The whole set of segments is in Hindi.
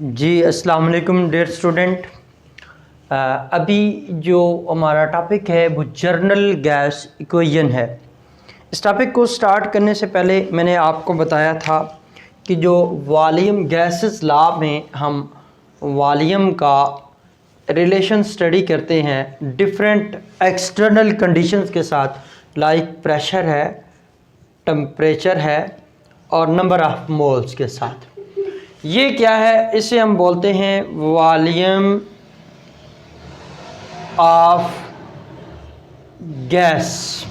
जी अस्सलाम वालेकुम डियर स्टूडेंट। अभी जो हमारा टॉपिक है वो जर्नल गैस इक्वेशन है। इस टॉपिक को स्टार्ट करने से पहले मैंने आपको बताया था कि जो वॉल्यूम गैसेस लॉ में हम वॉल्यूम का रिलेशन स्टडी करते हैं डिफरेंट एक्सटर्नल कंडीशंस के साथ, लाइक प्रेशर है, टेम्परेचर है और नंबर ऑफ मोल्स के साथ। ये क्या है? इसे हम बोलते हैं वॉल्यूम ऑफ गैस,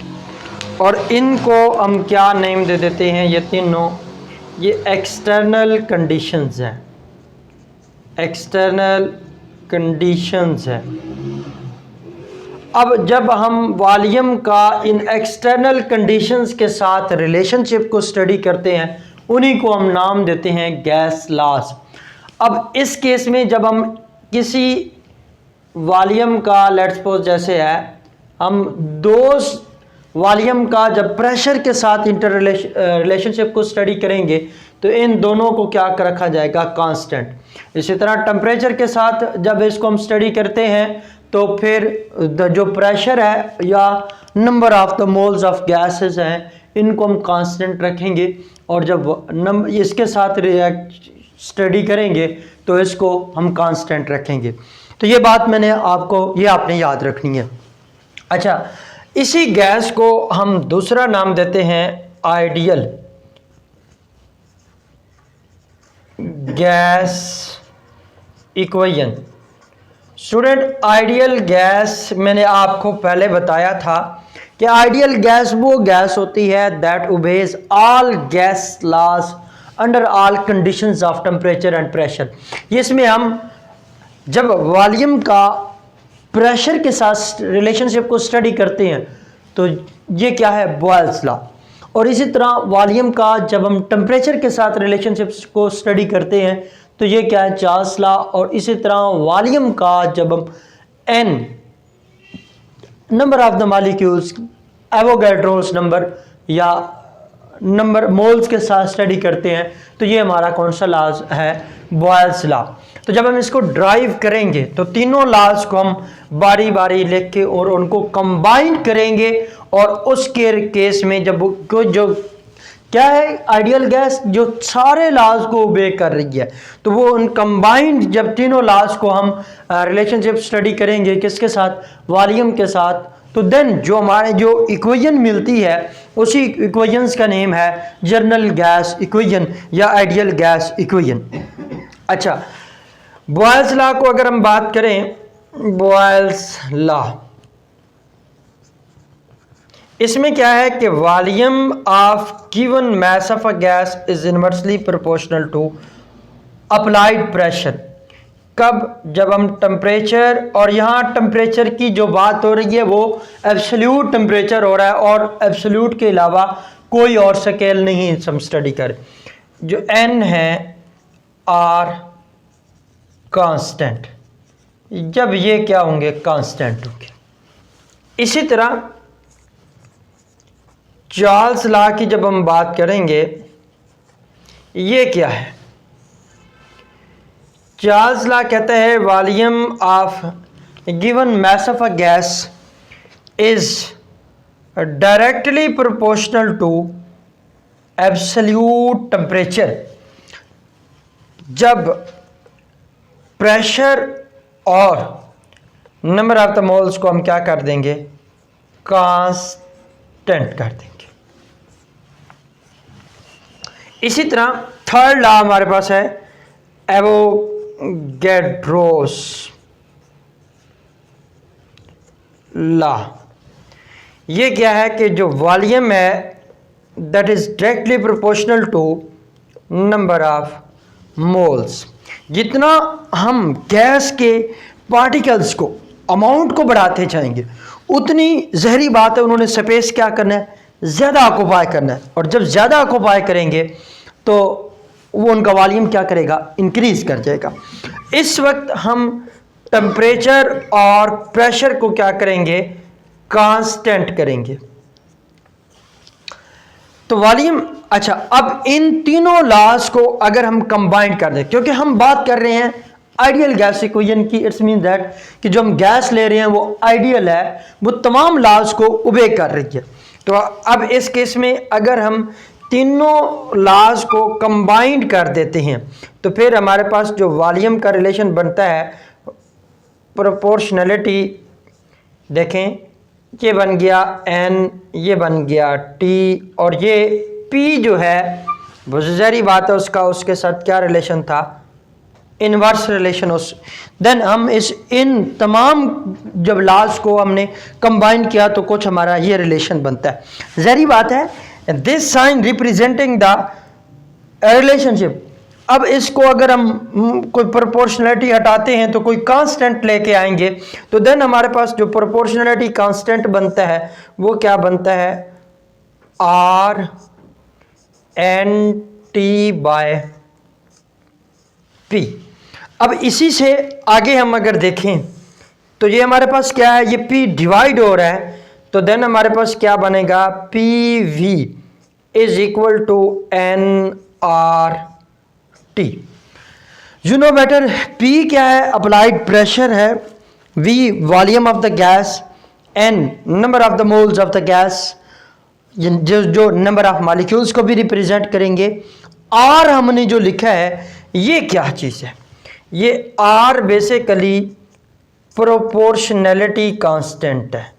और इनको हम क्या नेम दे देते हैं? ये तीनों ये एक्सटर्नल कंडीशंस हैं, एक्सटर्नल कंडीशंस हैं। अब जब हम वॉल्यूम का इन एक्सटर्नल कंडीशंस के साथ रिलेशनशिप को स्टडी करते हैं, उन्हीं को हम नाम देते हैं गैस लॉज। अब इस केस में जब हम किसी वॉल्यूम का, लेट्स सपोज जैसे है, हम दो वॉल्यूम का जब प्रेशर के साथ इंटर रिलेशनशिप को स्टडी करेंगे तो इन दोनों को क्या रखा जाएगा? कांस्टेंट। इसी तरह टेम्परेचर के साथ जब इसको हम स्टडी करते हैं तो फिर जो प्रेशर है या number of the moles of gases हैं, इनको हम कांस्टेंट रखेंगे, और जब इसके साथ रिएक्ट स्टडी करेंगे तो इसको हम कांस्टेंट रखेंगे। तो ये बात आपने याद रखनी है। अच्छा, इसी गैस को हम दूसरा नाम देते हैं ideal gas equation. Student, ideal gas मैंने आपको पहले बताया था कि आइडियल गैस वो गैस होती है that obeys all gas laws under all conditions of temperature and pressure. इसमें हम जब वॉल्यूम का प्रेशर के साथ रिलेशनशिप को स्टडी करते हैं तो ये क्या है? Boyle's law. और इसी तरह वॉल्यूम का जब हम टेम्परेचर के साथ रिलेशनशिप को स्टडी करते हैं तो ये क्या है? Charles law. और इसी तरह वॉल्यूम का जब हम N number of the molecules, Avogadro's number या नंबर मोल्स के साथ स्टडी करते हैं तो ये हमारा कौन सा लॉज है? Boyle's law. तो जब हम इसको ड्राइव करेंगे तो तीनों लॉज को हम बारी बारी लिख के और उनको कंबाइन करेंगे, और उसके केस में जब जो क्या है आइडियल गैस जो सारे लॉज को ओबे कर रही है, तो वो उन कंबाइंड जब तीनों लॉज को हम रिलेशनशिप स्टडी करेंगे किसके साथ? वॉल्यूम के साथ, तो देन जो हमारे जो इक्वेशन मिलती है उसी इक्वेशंस का नेम है जर्नल गैस इक्वेशन या आइडियल गैस इक्वेशन। अच्छा, बॉयल्स लॉ को अगर हम बात करें, बॉयल्स लॉ, इसमें क्या है कि volume of given mass of a gas is inversely proportional to applied pressure. कब? जब हम टेम्परेचर, और यहाँ टेम्परेचर की जो बात हो रही है वो एब्सोल्यूट टेम्परेचर हो रहा है, और एब्सोल्यूट के अलावा कोई और स्केल नहीं हम स्टडी करें। जो एन है आर कांस्टेंट, जब ये क्या होंगे? कांस्टेंट होंगे। इसी तरह चार्ल्स लॉ की जब हम बात करेंगे, ये क्या है? चार्ल्स लॉ कहता है volume of given mass of a gas is directly proportional to absolute temperature. जब प्रेशर और नंबर ऑफ द मोल्स को हम क्या कर देंगे? कांस्टेंट कर देंगे। इसी तरह थर्ड लॉ हमारे पास है एवोगैड्रोस लॉ। ये क्या है कि जो वॉल्यूम है that is directly proportional to number of moles. जितना हम गैस के पार्टिकल्स को, अमाउंट को बढ़ाते जाएंगे, उतनी जहरी बात है उन्होंने स्पेस क्या करना है? ज़्यादा ऑक्यूपाई करना है, और जब ज़्यादा ऑक्यूपाई करेंगे तो वो उनका वॉल्यूम क्या करेगा? इंक्रीज कर जाएगा। इस वक्त हम टेम्परेचर और प्रेशर को क्या करेंगे? कांस्टेंट करेंगे। तो वॉल्यूम अच्छा, अब इन तीनों लॉज को अगर हम कंबाइन कर दें, क्योंकि हम बात कर रहे हैं आइडियल गैस इक्वेशन की, इट्स मीन दैट कि जो हम गैस ले रहे हैं वो आइडियल है, वो तमाम लॉज को ओबे कर रही है। तो अब इस केस में अगर हम तीनों लॉज को कंबाइंड कर देते हैं तो फिर हमारे पास जो वॉल्यूम का रिलेशन बनता है, प्रोपोर्शनलिटी, देखें ये बन गया n, ये बन गया t, और ये p जो है वो ज़ाहिर बात है उसका उसके साथ क्या रिलेशन था, इनवर्स रिलेशन। उस देन हम इस इन तमाम जब लॉज को हमने कंबाइन किया तो कुछ हमारा ये रिलेशन बनता है। ज़ाहिर बात है this sign representing the relationship. अब इसको अगर हम कोई प्रोपोर्शनलिटी हटाते हैं तो कोई कांस्टेंट लेके आएंगे, तो देन हमारे पास जो प्रोपोर्शनलिटी कांस्टेंट बनता है वो क्या बनता है, R N T by P. अब इसी से आगे हम अगर देखें तो ये हमारे पास क्या है, ये P डिवाइड हो रहा है, तो देन हमारे पास क्या बनेगा, P V is equal to N R T. You know better, P क्या है, अप्लाइड प्रेशर है, V volume of the gas, N number of the moles of the gas, जो नंबर ऑफ मॉलिक्यूल्स को भी रिप्रेजेंट करेंगे। R हमने जो लिखा है ये क्या चीज़ है, ये R बेसिकली प्रोपोर्शनैलिटी कांस्टेंट है।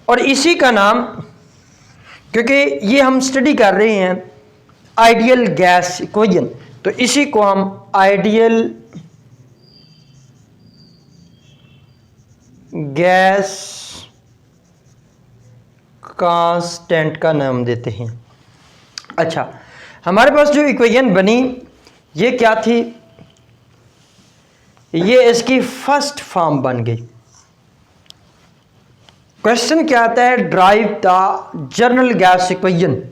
और इसी का नाम, क्योंकि ये हम स्टडी कर रहे हैं आइडियल गैस इक्वेशन, तो इसी को हम आइडियल गैस कांस्टेंट का नाम देते हैं। अच्छा, हमारे पास जो इक्वेशन बनी ये क्या थी, ये इसकी फर्स्ट फॉर्म बन गई। क्वेश्चन क्या आता है, drive the general gas equation,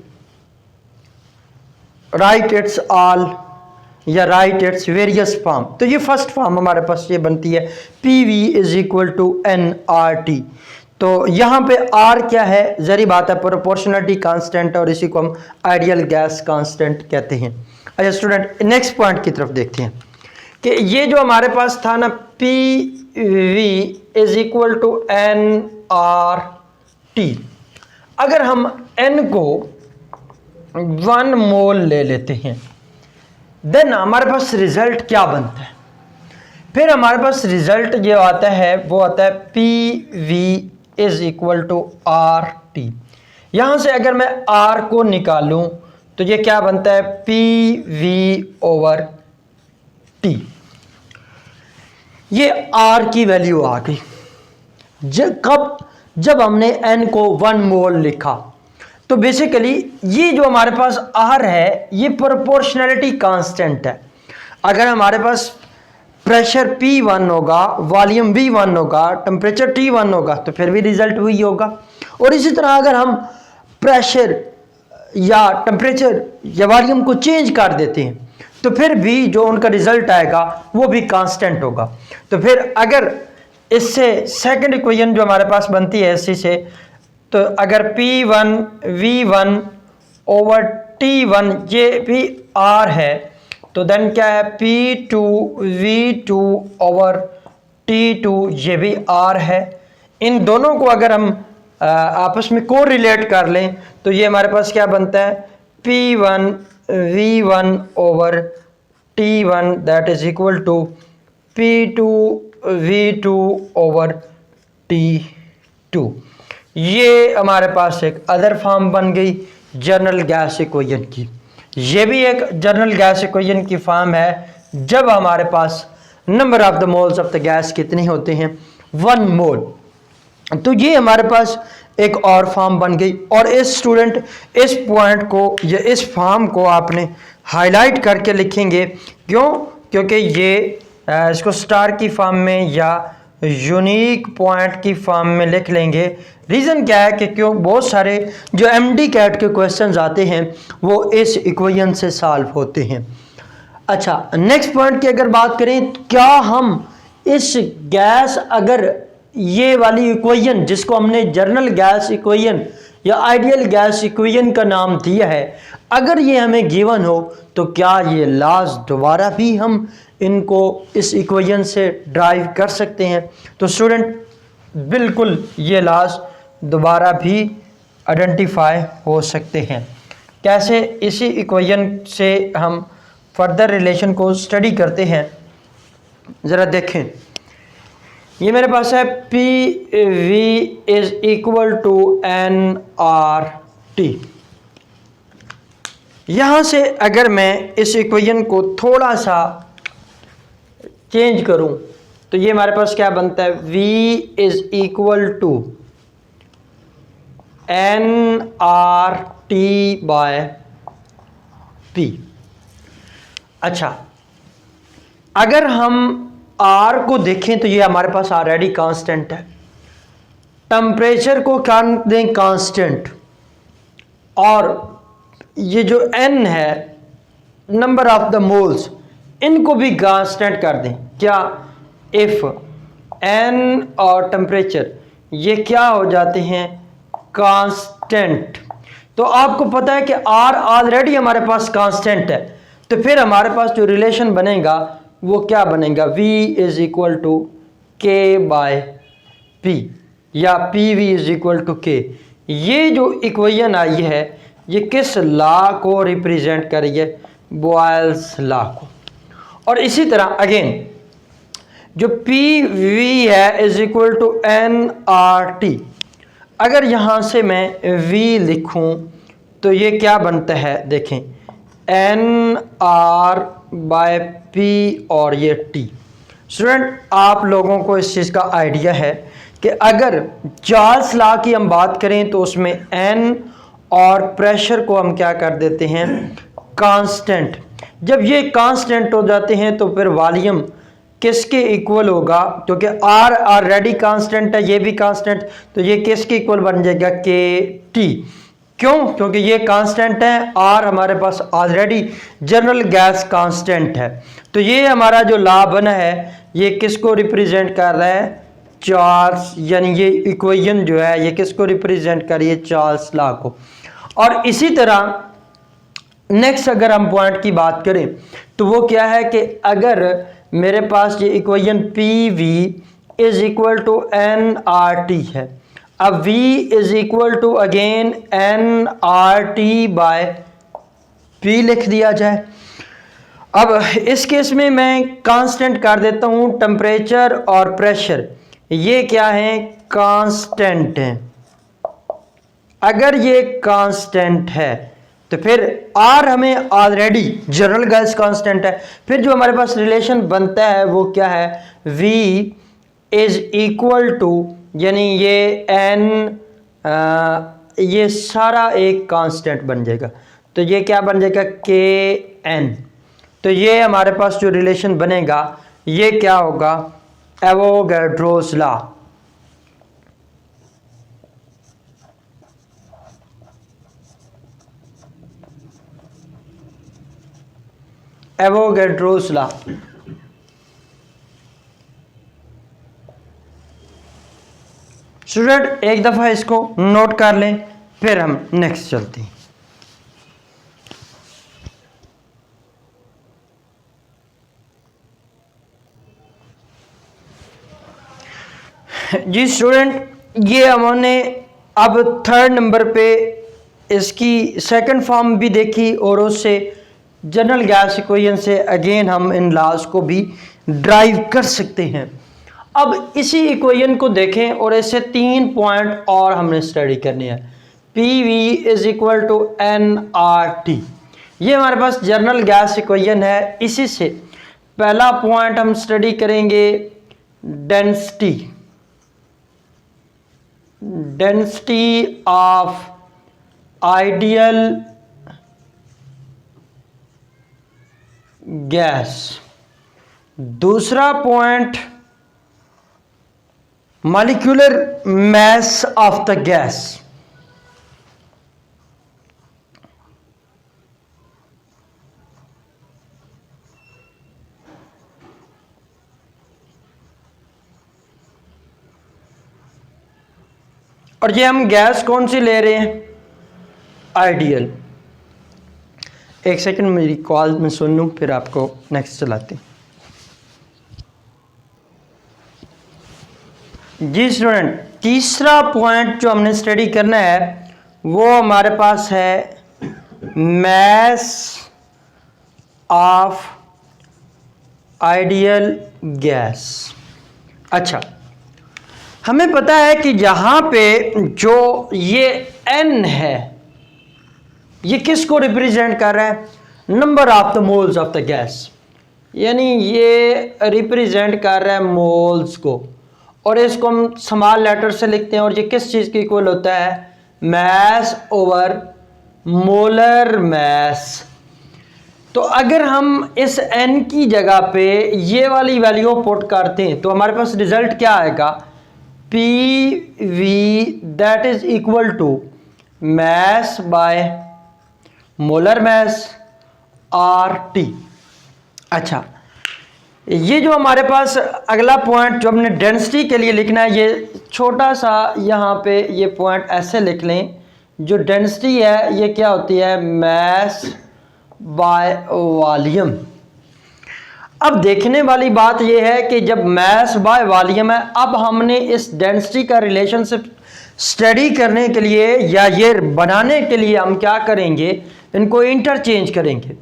write its all या राइट इट्स वेरियस फॉर्म। तो ये फर्स्ट फॉर्म हमारे पास ये बनती है, P V is equal to N R T. तो यहाँ पे आर क्या है, जरी बात है प्रोपोर्शनलिटी कांस्टेंट, और इसी को हम आइडियल गैस कांस्टेंट कहते हैं। अच्छा स्टूडेंट, नेक्स्ट पॉइंट की तरफ देखते हैं कि ये जो हमारे पास था ना, P V is equal to N R T, अगर हम एन को 1 मोल ले लेते हैं देन हमारे पास रिजल्ट क्या बनता है, फिर हमारे पास रिजल्ट जो आता है वो आता है P V is equal to R T. यहां से अगर मैं आर को निकालूं तो ये क्या बनता है, पी वी ओवर टी। ये आर की वैल्यू आ गई जब हमने एन को 1 मोल लिखा। तो बेसिकली ये जो हमारे पास आर है ये प्रोपोर्शनैलिटी कांस्टेंट है। अगर हमारे पास प्रेशर P1 होगा, वॉल्यूम V1 होगा, टेम्परेचर T1 होगा, तो फिर भी रिजल्ट वही होगा। और इसी तरह अगर हम प्रेशर या टेम्परेचर या वॉल्यूम को चेंज कर देते हैं तो फिर भी जो उनका रिजल्ट आएगा वो भी कांस्टेंट होगा। तो फिर अगर इससे सेकंड इक्वेशन जो हमारे पास बनती है इसी से, तो अगर P1 V1 ओवर T1 ये भी R है, तो देन क्या है, P2 V2 ओवर T2 ये भी R है। इन दोनों को अगर हम आपस में को रिलेट कर लें तो ये हमारे पास क्या बनता है, P1 V1 over T1 that is equal to P2 V2 over T2। ये हमारे पास एक अदर फॉर्म बन गई जनरल गैस इक्वेशन की। ये भी एक जनरल गैस इक्वेशन की फॉर्म है जब हमारे पास number of the moles of the gas कितने होते हैं, 1 मोल। तो ये हमारे पास एक और फॉर्म बन गई। और इस स्टूडेंट इस पॉइंट को या इस फॉर्म को आपने हाईलाइट करके लिखेंगे, क्यों, क्योंकि ये इसको स्टार की फॉर्म में या यूनिक पॉइंट की फॉर्म में लिख लेंगे। रीज़न क्या है कि क्यों बहुत सारे जो एमडी कैट के क्वेश्चंस आते हैं वो इस इक्वेशन से सॉल्व होते हैं। अच्छा, नेक्स्ट पॉइंट की अगर बात करें तो क्या हम इस गैस, अगर ये वाली इक्वेशन जिसको हमने जर्नल गैस इक्वेशन या आइडियल गैस इक्वेशन का नाम दिया है, अगर ये हमें गिवन हो तो क्या ये लॉज दोबारा भी हम इनको इस इक्वेशन से ड्राइव कर सकते हैं? तो स्टूडेंट बिल्कुल ये लॉज दोबारा भी आइडेंटिफाई हो सकते हैं। कैसे? इसी इक्वेशन से हम फर्दर रिलेशन को स्टडी करते हैं। ज़रा देखें, ये मेरे पास है P V is equal to N R T. यहाँ से अगर मैं इस इक्वेशन को थोड़ा सा चेंज करूँ तो ये हमारे पास क्या बनता है? V is equal to N R T by P. अच्छा, अगर हम R को देखें तो ये हमारे पास ऑलरेडी कांस्टेंट है। टेम्परेचर को क्या दें? कांस्टेंट। और ये जो N है, नंबर ऑफ द मोल्स, इनको भी कांस्टेंट कर दें। क्या? इफ N और टेम्परेचर ये क्या हो जाते हैं? कांस्टेंट। तो आपको पता है कि R ऑलरेडी हमारे पास कांस्टेंट है, तो फिर हमारे पास जो रिलेशन बनेगा वो क्या बनेगा? V is equal to K by P या PV is equal to K। ये जो इक्वेशन आई है ये किस लॉ को रिप्रेजेंट कर रही है? बॉयल्स लॉ को। और इसी तरह अगेन जो PV है इज इक्वल टू nRT, अगर यहाँ से मैं V लिखूँ तो ये क्या बनता है? देखें, NR बाय P और ये T। स्टूडेंट आप लोगों को इस चीज़ का आइडिया है कि अगर चार्ल्स लॉ की हम बात करें तो उसमें N और प्रेशर को हम क्या कर देते हैं? कांस्टेंट। जब ये कांस्टेंट हो जाते हैं तो फिर वॉल्यूम किसके इक्वल होगा? क्योंकि R ऑलरेडी कांस्टेंट है, ये भी कांस्टेंट, तो ये किसके इक्वल बन जाएगा? KT। क्यों? क्योंकि ये कांस्टेंट है, R हमारे पास ऑलरेडी जनरल गैस कांस्टेंट है। तो ये हमारा जो लॉ बना है ये किसको रिप्रेजेंट कर रहा है? चार्ल्स, यानी ये इक्वेशन जो है ये किसको रिप्रेजेंट कर रही है? चार्ल्स लॉ को। और इसी तरह नेक्स्ट अगर हम पॉइंट की बात करें तो वो क्या है कि अगर मेरे पास ये equation PV is equal to nRT है, अब V is equal to again nRT by P लिख दिया जाए। अब इस केस में मैं कांस्टेंट कर देता हूँ टेम्परेचर और प्रेशर, ये क्या है? कांस्टेंट है। अगर ये कांस्टेंट है तो फिर R हमें ऑलरेडी जनरल गैस कांस्टेंट है, फिर जो हमारे पास रिलेशन बनता है वो क्या है? V इज इक्वल टू, यानी ये N ये सारा एक कांस्टेंट बन जाएगा, तो ये क्या बन जाएगा? KN। तो ये हमारे पास जो रिलेशन बनेगा ये क्या होगा? Avogadro's law. Avogadro's law. Student एक दफ़ा इसको नोट कर लें, फिर हम नेक्स्ट चलते हैं। जी स्टूडेंट, ये हमने अब थर्ड नंबर पे इसकी सेकंड फॉर्म भी देखी और उससे जनरल गैस इक्वेशन से अगेन हम इन लॉज को भी ड्राइव कर सकते हैं। अब इसी इक्वेशन को देखें और इससे 3 पॉइंट और हमने स्टडी करने हैं। PV is equal to nRT, ये हमारे पास जनरल गैस इक्वेशन है। इसी से पहला पॉइंट हम स्टडी करेंगे density, density of ideal gas. दूसरा point molecular mass of the gas. और ये हम गैस कौन सी ले रहे हैं, आइडियल। एक सेकंड मेरी कॉल में सुन लूँ फिर आपको नेक्स्ट चलाते हैं। जी स्टूडेंट, तीसरा पॉइंट जो हमने स्टडी करना है वो हमारे पास है मैस ऑफ आइडियल गैस। अच्छा, हमें पता है कि जहां पे जो ये n है ये किसको रिप्रेजेंट कर रहा है, number of the moles of the gas, यानी ये रिप्रेजेंट कर रहा है मोल्स को, और इसको हम स्मॉल लेटर से लिखते हैं। और ये किस चीज़ के इक्वल होता है, मैस ओवर मोलर मैस। तो अगर हम इस n की जगह पे ये वाली वैल्यू पुट करते हैं तो हमारे पास रिजल्ट क्या आएगा, PV that is equal to mass by molar mass RT। अच्छा, ये जो हमारे पास अगला पॉइंट जो हमने डेंसिटी के लिए लिखना है, ये छोटा सा यहाँ पे ये पॉइंट ऐसे लिख लें, जो डेंसिटी है ये क्या होती है, मैस बाय वॉल्यूम। अब देखने वाली बात ये है कि जब मैस बाय वॉल्यूम है, अब हमने इस डेंसिटी का रिलेशनशिप स्टडी करने के लिए या ये बनाने के लिए हम क्या करेंगे, इनको इंटरचेंज करेंगे।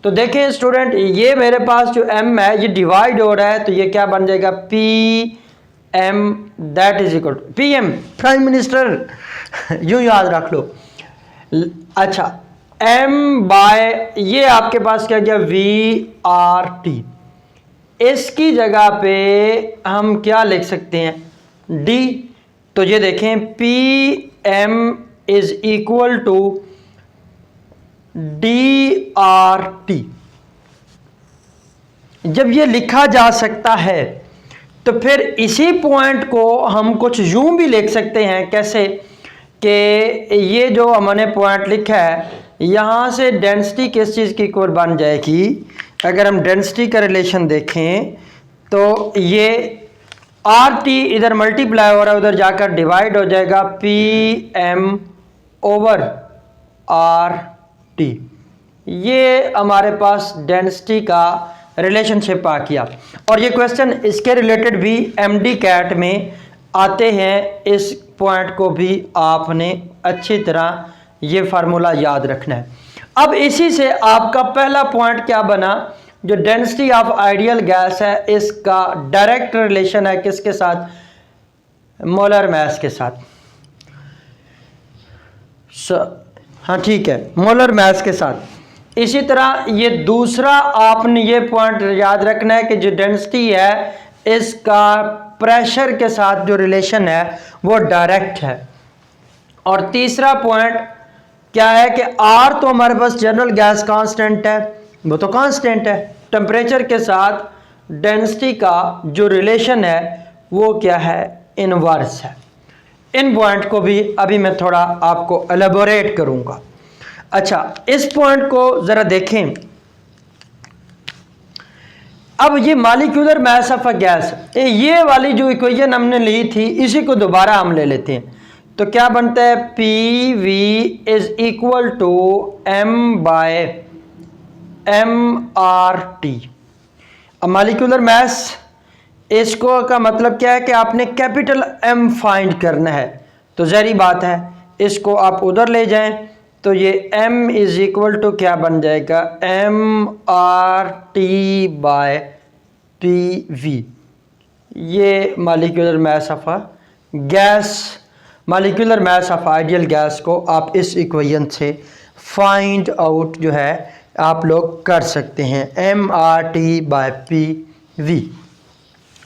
तो देखें स्टूडेंट, ये मेरे पास जो m है ये डिवाइड हो रहा है, तो ये क्या बन जाएगा, PM that is equal to PM prime minister यूं याद रख लो। अच्छा, m बाय ये आपके पास क्या गया, VRT। इसकी जगह पे हम क्या लिख सकते हैं, D। तो ये देखें PM is equal to DRT। जब ये लिखा जा सकता है तो फिर इसी पॉइंट को हम कुछ यूं भी लिख सकते हैं, कैसे कि ये जो हमने पॉइंट लिखा है यहाँ से डेंसिटी किस चीज़ की इक्वल बन जाएगी। अगर हम डेंसिटी का रिलेशन देखें तो ये RT इधर मल्टीप्लाई हो रहा है, उधर जाकर डिवाइड हो जाएगा, PM ओवर RT। ये हमारे पास डेंसिटी का रिलेशनशिप आ गया। और ये क्वेश्चन इसके रिलेटेड भी MD कैट में आते हैं, इस पॉइंट को भी आपने अच्छी तरह ये फार्मूला याद रखना है। अब इसी से आपका पहला पॉइंट क्या बना, जो डेंसिटी ऑफ आइडियल गैस है इसका डायरेक्ट रिलेशन है किसके साथ, मोलर मास के साथ। हाँ ठीक है, मोलर मास के साथ। इसी तरह ये दूसरा आपने ये पॉइंट याद रखना है कि जो डेंसिटी है इसका प्रेशर के साथ जो रिलेशन है वो डायरेक्ट है। और तीसरा पॉइंट क्या है कि R तो हमारे पास जनरल गैस कांस्टेंट है, वो तो कांस्टेंट है। टेम्परेचर के साथ डेंसिटी का जो रिलेशन है वो क्या है, इनवर्स है। इन पॉइंट को भी अभी मैं थोड़ा आपको एलेबोरेट करूंगा। अच्छा, इस पॉइंट को जरा देखें। अब ये molecular mass of a gas, ये वाली जो इक्वेशन हमने ली थी इसी को दोबारा हम ले लेते हैं। तो क्या बनता है, PV is equal to M by MRT। अब मॉलिक्यूलर मास, इसको का मतलब क्या है कि आपने कैपिटल M फाइंड करना है। तो जहरी बात है, इसको आप उधर ले जाएं तो ये M इज इक्वल टू क्या बन जाएगा, MRT बाय PV। ये molecular mass of a gas, molecular mass of ideal gas को आप इस इक्वेशन से फाइंड आउट जो है आप लोग कर सकते हैं, MRT बाय PV।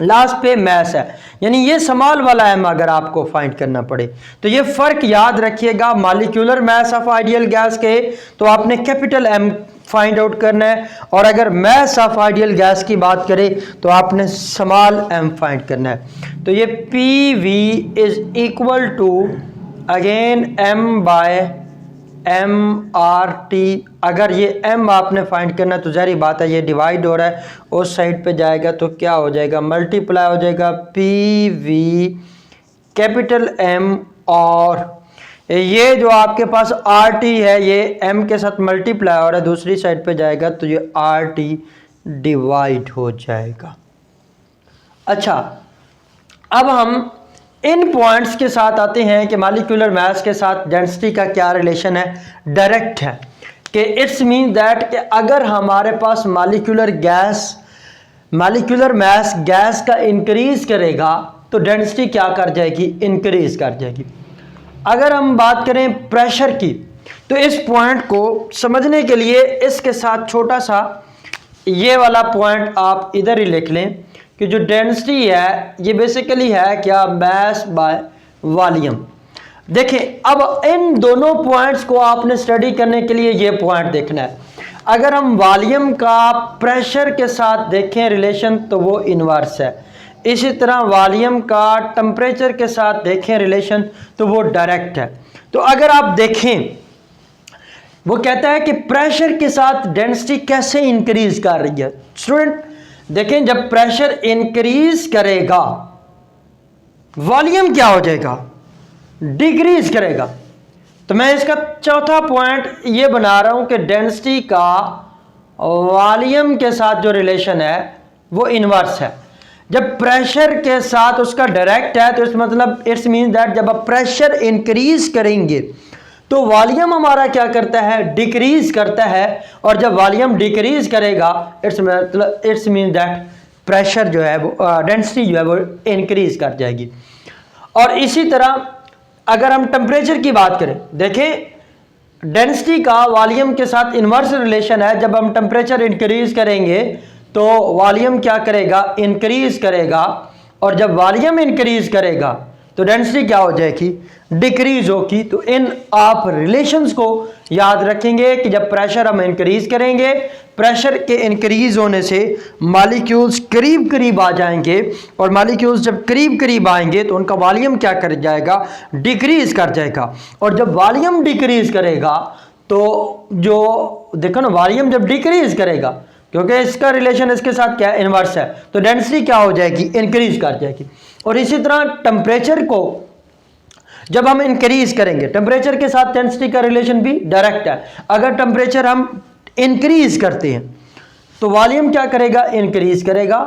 लास्ट पे मैस है, यानी ये स्मॉल वाला M अगर आपको फाइंड करना पड़े तो ये फर्क याद रखिएगा। Molecular mass of ideal gas के तो आपने कैपिटल M फाइंड आउट करना है, और अगर मास ऑफ आइडियल गैस की बात करें तो आपने स्मॉल m फाइंड करना है। तो ये PV is equal to again M by MRT। अगर ये M आपने फाइंड करना तो जारी बात है ये डिवाइड हो रहा है, उस साइड पे जाएगा तो क्या हो जाएगा, मल्टीप्लाई हो जाएगा, PV कैपिटल M और ये जो आपके पास आर टी है ये एम के साथ मल्टीप्लाई हो रहा है, दूसरी साइड पे जाएगा तो ये आर टी डिवाइड हो जाएगा। अच्छा, अब हम इन पॉइंट्स के साथ आते हैं कि मॉलिक्यूलर मास के साथ डेंसिटी का क्या रिलेशन है। डायरेक्ट है कि इट्स मीन दैट कि अगर हमारे पास मॉलिक्यूलर मास गैस का इंक्रीज करेगा तो डेंसिटी क्या कर जाएगी, इंक्रीज कर जाएगी। अगर हम बात करें प्रेशर की तो इस पॉइंट को समझने के लिए इसके साथ छोटा सा ये वाला पॉइंट आप इधर ही लिख लें कि जो डेंसिटी है ये बेसिकली है क्या, मास बाय वॉल्यूम। देखें, अब इन दोनों पॉइंट्स को आपने स्टडी करने के लिए ये पॉइंट देखना है। अगर हम वॉल्यूम का प्रेशर के साथ देखें रिलेशन तो वो इनवर्स है, इसी तरह वॉल्यूम का टेम्परेचर के साथ देखें रिलेशन तो वो डायरेक्ट है। तो अगर आप देखें, वो कहता है कि प्रेशर के साथ डेंसिटी कैसे इंक्रीज कर रही है। स्टूडेंट देखें, जब प्रेशर इंक्रीज करेगा वॉल्यूम क्या हो जाएगा, डिक्रीज करेगा। तो मैं इसका चौथा पॉइंट ये बना रहा हूं कि डेंसिटी का वॉल्यूम के साथ जो रिलेशन है वो इनवर्स है। जब प्रेशर के साथ उसका डायरेक्ट है तो इस मतलब इट्स मीन दैट जब आप प्रेशर इंक्रीज करेंगे तो वॉल्यूम हमारा क्या करता है, डिक्रीज करता है, और जब वॉल्यूम डिक्रीज करेगा इट्स मीन दैट प्रेशर जो है वो डेंसिटी जो है वो इंक्रीज कर जाएगी। और इसी तरह अगर हम टेम्परेचर की बात करें, देखें डेंसिटी का वॉल्यूम के साथ इनवर्स रिलेशन है। जब हम टेम्परेचर इंक्रीज करेंगे तो वॉल्यूम क्या करेगा, इंक्रीज करेगा, और जब वॉल्यूम इंक्रीज करेगा तो डेंसिटी क्या हो जाएगी, डिक्रीज होगी। तो इन आप रिलेशंस को याद रखेंगे कि जब प्रेशर हम इंक्रीज करेंगे, प्रेशर के इंक्रीज होने से मॉलिक्यूल्स करीब करीब आ जाएंगे, और मॉलिक्यूल्स जब करीब करीब आएंगे तो उनका वॉल्यूम क्या कर जाएगा, डिक्रीज कर जाएगा। और जब वॉल्यूम डिक्रीज करेगा तो जो देखो ना, वॉल्यूम जब डिक्रीज करेगा, क्योंकि इसका रिलेशन इसके साथ क्या है, इनवर्स है, तो डेंसिटी क्या हो जाएगी, इंक्रीज कर जाएगी। और इसी तरह टेम्परेचर को जब हम इंक्रीज करेंगे, टेम्परेचर के साथ डेंसिटी का रिलेशन भी डायरेक्ट है। अगर टेम्परेचर हम इंक्रीज करते हैं तो वॉल्यूम क्या करेगा, इंक्रीज करेगा,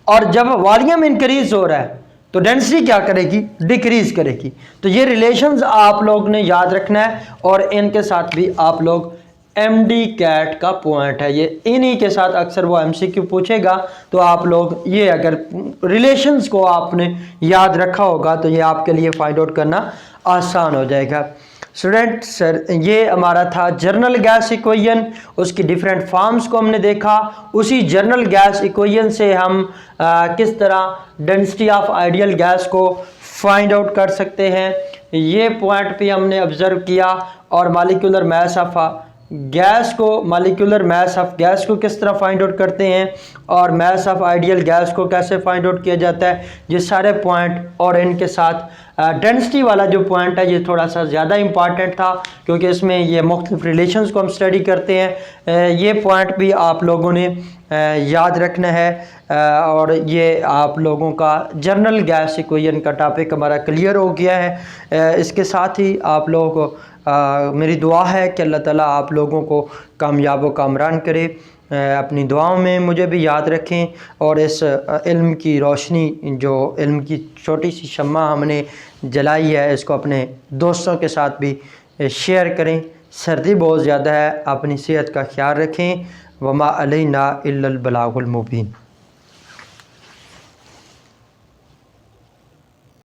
और जब वॉल्यूम इंक्रीज हो रहा है तो डेंसिटी क्या करेगी, डिक्रीज करेगी। तो ये रिलेशंस आप लोग ने याद रखना है, और इनके साथ भी आप लोग एमडी कैट का पॉइंट है, ये इन्हीं के साथ अक्सर वो एमसीक्यू पूछेगा। तो आप लोग ये अगर रिलेशंस को आपने याद रखा होगा तो ये आपके लिए फाइंड आउट करना आसान हो जाएगा। स्टूडेंट सर, ये हमारा था जर्नल गैस इक्वेशन, उसकी डिफरेंट फॉर्म्स को हमने देखा। उसी जर्नल गैस इक्वेशन से हम किस तरह डेंसिटी ऑफ आइडियल गैस को फाइंड आउट कर सकते हैं, ये पॉइंट भी हमने ऑब्जर्व किया। और मॉलिक्यूलर मास ऑफ गैस को, मॉलिक्यूलर मास ऑफ गैस को किस तरह फाइंड आउट करते हैं, और मास ऑफ आइडियल गैस को कैसे फाइंड आउट किया जाता है, ये सारे पॉइंट। और इनके साथ डेंसिटी वाला जो पॉइंट है ये थोड़ा सा ज़्यादा इंपॉर्टेंट था, क्योंकि इसमें ये मुख्तलिफ रिलेशंस को हम स्टडी करते हैं। ये पॉइंट भी आप लोगों ने याद रखना है, और ये आप लोगों का जर्नल गैस इक्वेशन का टॉपिक हमारा क्लियर हो गया है। इसके साथ ही आप लोगों को मेरी दुआ है कि अल्लाह ताला आप लोगों को कामयाब व कामरान करे। अपनी दुआओं में मुझे भी याद रखें, और इस इल्म की रोशनी, जो इल्म की छोटी सी शम्मा हमने जलाई है, इसको अपने दोस्तों के साथ भी शेयर करें। सर्दी बहुत ज़्यादा है, अपनी सेहत का ख्याल रखें। वमा अलैना इल्लल बलागुल मुबीन।